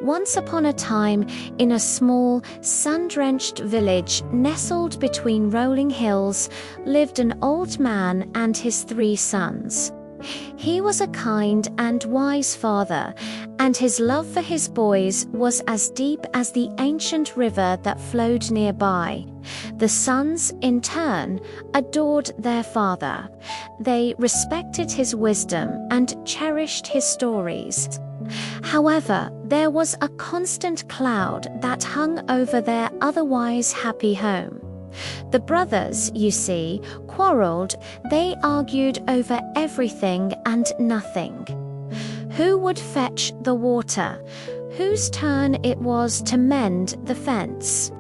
Once upon a time, in a small, sun-drenched village nestled between rolling hills, lived an old man and his 3 sons. He was a kind and wise father, and his love for his boys was as deep as the ancient river that flowed nearby. The sons, in turn, adored their father. They respected his wisdom and cherished his stories. However, there was a constant cloud that hung over their otherwise happy home. The brothers, you see, quarreled. They argued over everything and nothing. Who would fetch the water? Whose turn it was to mend the fence?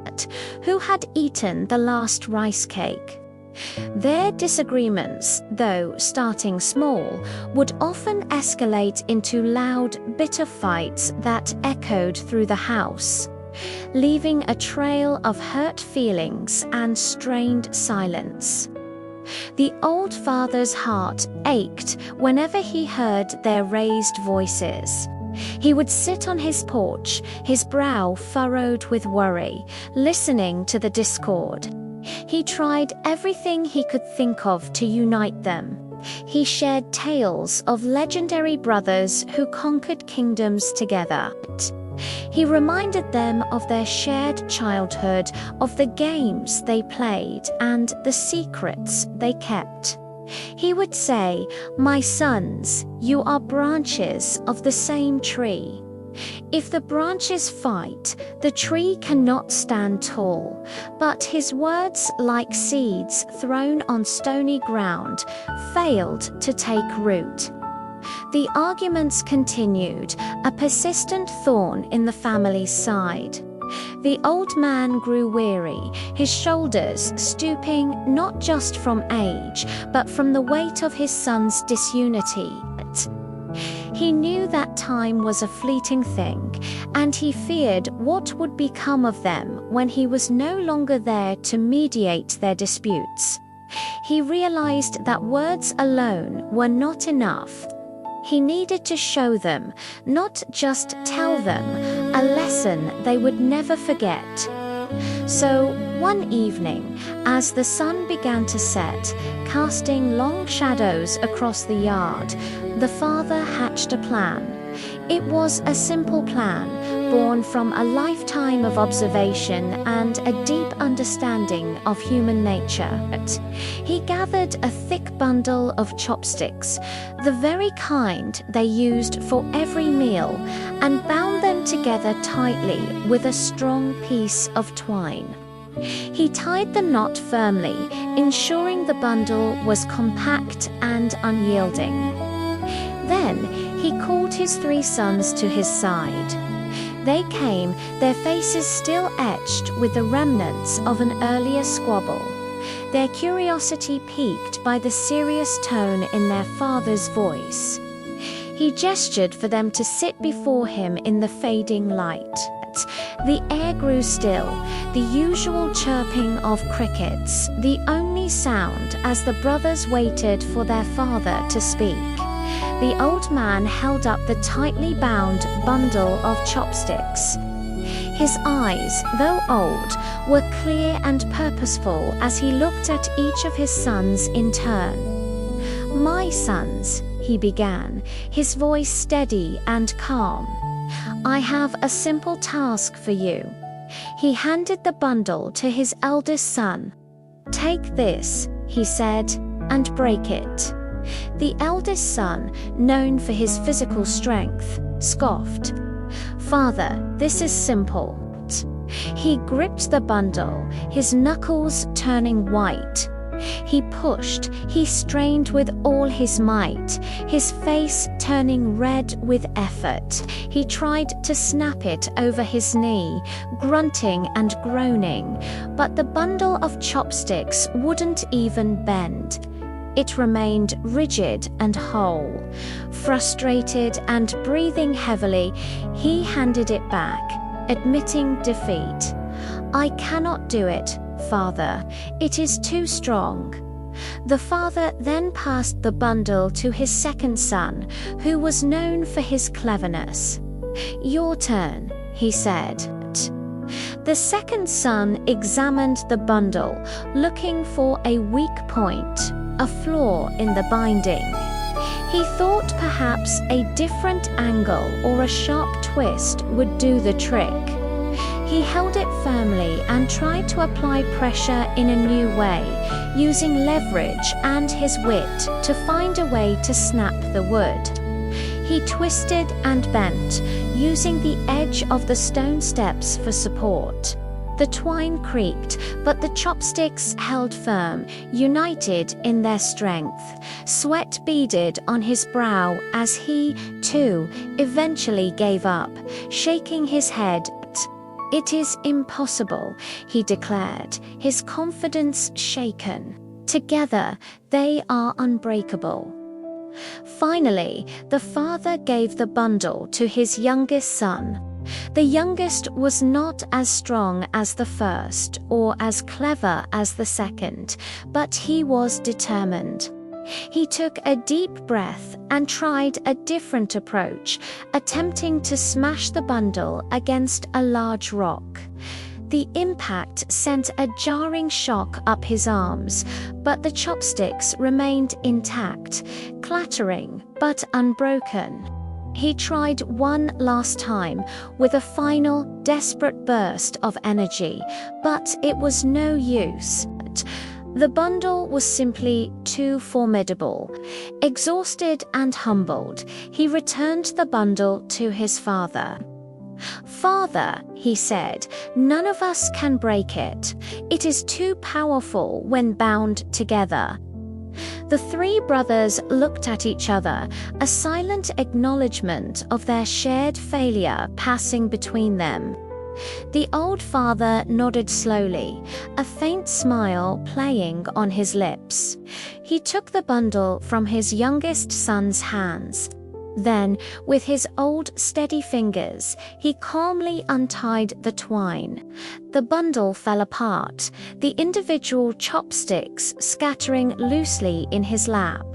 Who had eaten the last rice cake? Their disagreements, though starting small, would often escalate into loud, bitter fights that echoed through the house, leaving a trail of hurt feelings and strained silence. The old father's heart ached whenever he heard their raised voices. He would sit on his porch, his brow furrowed with worry, listening to the discord. He tried everything he could think of to unite them. He shared tales of legendary brothers who conquered kingdoms together. He reminded them of their shared childhood, of the games they played and the secrets they kept. He would say, "My sons, you are branches of the same tree. If the branches fight, the tree cannot stand tall." But his words, like seeds thrown on stony ground, failed to take root. The arguments continued, a persistent thorn in the family's side. The old man grew weary, his shoulders stooping not just from age, but from the weight of his son's disunity. He knew that time was a fleeting thing, and he feared what would become of them when he was no longer there to mediate their disputes. He realized that words alone were not enough. He needed to show them, not just tell them, a lesson they would never forget. So, one evening, as the sun began to set, casting long shadows across the yard, the father hatched a plan. It was a simple plan, born from a lifetime of observation and a deep understanding of human nature. He gathered a thick bundle of chopsticks, the very kind they used for every meal, and bound them together tightly with a strong piece of twine. He tied the knot firmly, ensuring the bundle was compact and unyielding. Then he called his 3 sons to his side. They came, their faces still etched with the remnants of an earlier squabble, their curiosity piqued by the serious tone in their father's voice. He gestured for them to sit before him in the fading light. The air grew still, the usual chirping of crickets, the only sound as the brothers waited for their father to speak. The old man held up the tightly bound bundle of chopsticks. His eyes, though old, were clear and purposeful as he looked at each of his sons in turn. "My sons," he began, his voice steady and calm, "I have a simple task for you." He handed the bundle to his eldest son. "Take this," he said, "and break it." The eldest son, known for his physical strength, scoffed. "Father, this is simple." He gripped the bundle, his knuckles turning white. He pushed, he strained with all his might, his face turning red with effort. He tried to snap it over his knee, grunting and groaning, but the bundle of chopsticks wouldn't even bend. It remained rigid and whole. Frustrated and breathing heavily, he handed it back, admitting defeat. "I cannot do it, Father. It is too strong." The father then passed the bundle to his second son, who was known for his cleverness. "Your turn," he said. The second son examined the bundle, looking for a weak point, a flaw in the binding. He thought perhaps a different angle or a sharp twist would do the trick. He held it firmly and tried to apply pressure in a new way, using leverage and his wit to find a way to snap the wood. He twisted and bent, using the edge of the stone steps for support. The twine creaked, but the chopsticks held firm, united in their strength. Sweat beaded on his brow as he, too, eventually gave up, shaking his head. "It is impossible," he declared, his confidence shaken. "Together, they are unbreakable." Finally, the father gave the bundle to his youngest son. The youngest was not as strong as the first or as clever as the second, but he was determined. He took a deep breath and tried a different approach, attempting to smash the bundle against a large rock. The impact sent a jarring shock up his arms, but the chopsticks remained intact, clattering but unbroken. He tried one last time with a final, desperate burst of energy, but it was no use. The bundle was simply too formidable. Exhausted and humbled, he returned the bundle to his father. "Father," he said, "none of us can break it. It is too powerful when bound together." The three brothers looked at each other, a silent acknowledgement of their shared failure passing between them. The old father nodded slowly, a faint smile playing on his lips. He took the bundle from his youngest son's hands. Then, with his old steady fingers, he calmly untied the twine. The bundle fell apart, the individual chopsticks scattering loosely in his lap.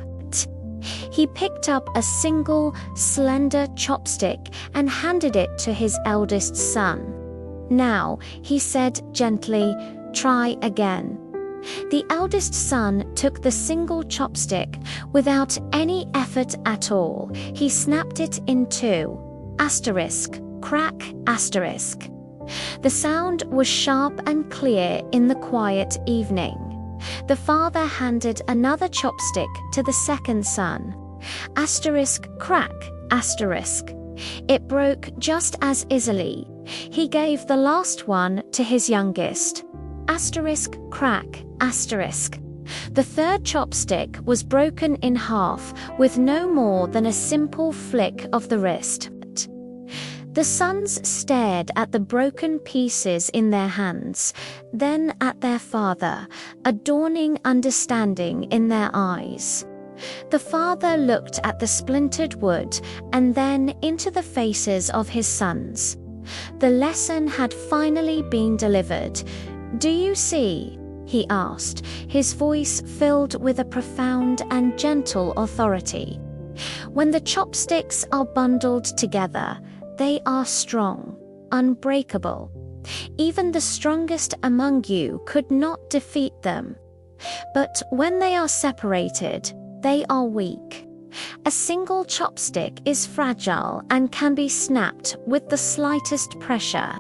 He picked up a single, slender chopstick and handed it to his eldest son. "Now," he said gently, "try again." The eldest son took the single chopstick without any effort at all. He snapped it in two. Asterisk, crack, asterisk. The sound was sharp and clear in the quiet evening. The father handed another chopstick to the second son. Asterisk, crack, asterisk. It broke just as easily. He gave the last one to his youngest. Asterisk, crack, asterisk. The third chopstick was broken in half with no more than a simple flick of the wrist. The sons stared at the broken pieces in their hands, then at their father, a dawning understanding in their eyes. The father looked at the splintered wood and then into the faces of his sons. The lesson had finally been delivered. "Do you see?" he asked, his voice filled with a profound and gentle authority. "When the chopsticks are bundled together, they are strong, unbreakable. Even the strongest among you could not defeat them. But when they are separated, they are weak. A single chopstick is fragile and can be snapped with the slightest pressure."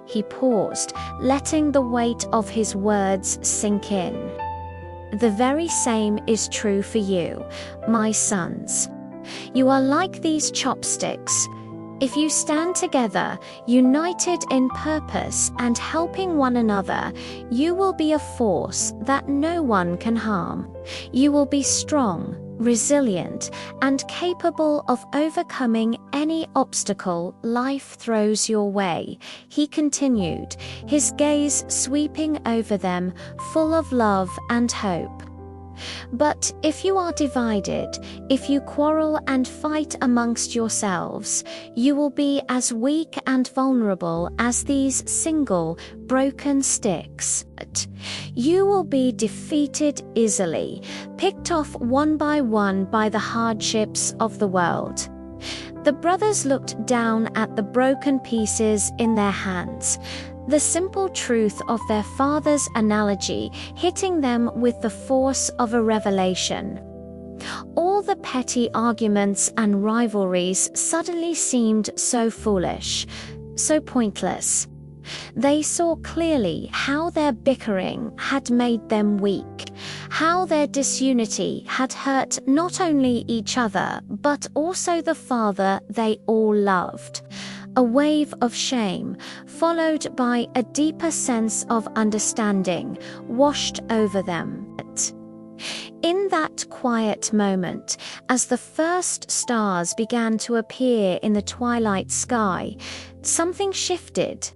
He paused, letting the weight of his words sink in. "The very same is true for you, my sons. You are like these chopsticks. If you stand together, united in purpose and helping one another, you will be a force that no one can harm. You will be strong, resilient, and capable of overcoming any obstacle life throws your way," he continued, his gaze sweeping over them, full of love and hope. "But if you are divided, if you quarrel and fight amongst yourselves, you will be as weak and vulnerable as these single, broken sticks. You will be defeated easily, picked off one by the hardships of the world. The brothers looked down at the broken pieces in their hands, the simple truth of their father's analogy hitting them with the force of a revelation. All the petty arguments and rivalries suddenly seemed so foolish, so pointless. They saw clearly how their bickering had made them weak, how their disunity had hurt not only each other but also the father they all loved. A wave of shame, followed by a deeper sense of understanding, washed over them. In that quiet moment, as the first stars began to appear in the twilight sky, something shifted.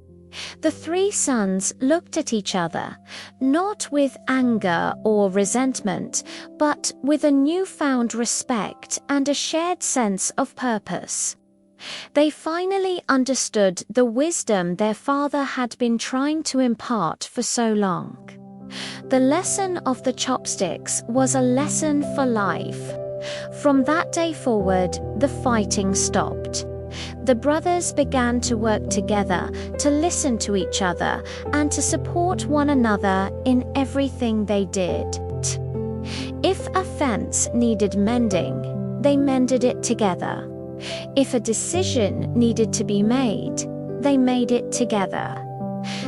The three sons looked at each other, not with anger or resentment, but with a newfound respect and a shared sense of purpose. They finally understood the wisdom their father had been trying to impart for so long. The lesson of the chopsticks was a lesson for life. From that day forward, the fighting stopped. The brothers began to work together, to listen to each other, and to support one another in everything they did. If a fence needed mending, they mended it together. If a decision needed to be made, they made it together.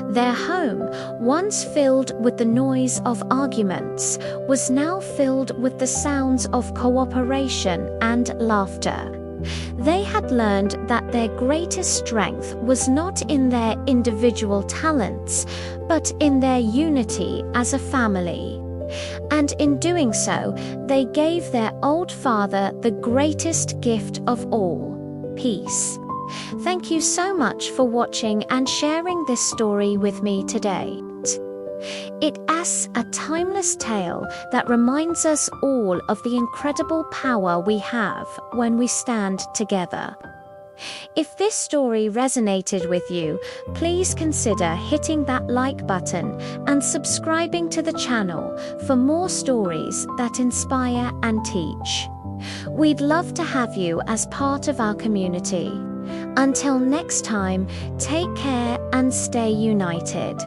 Their home, once filled with the noise of arguments, was now filled with the sounds of cooperation and laughter. They had learned that their greatest strength was not in their individual talents, but in their unity as a family. And in doing so, they gave their old father the greatest gift of all: peace. Thank you so much for watching and sharing this story with me today. It is a timeless tale that reminds us all of the incredible power we have when we stand together. If this story resonated with you, please consider hitting that like button and subscribing to the channel for more stories that inspire and teach. We'd love to have you as part of our community. Until next time, take care and stay united.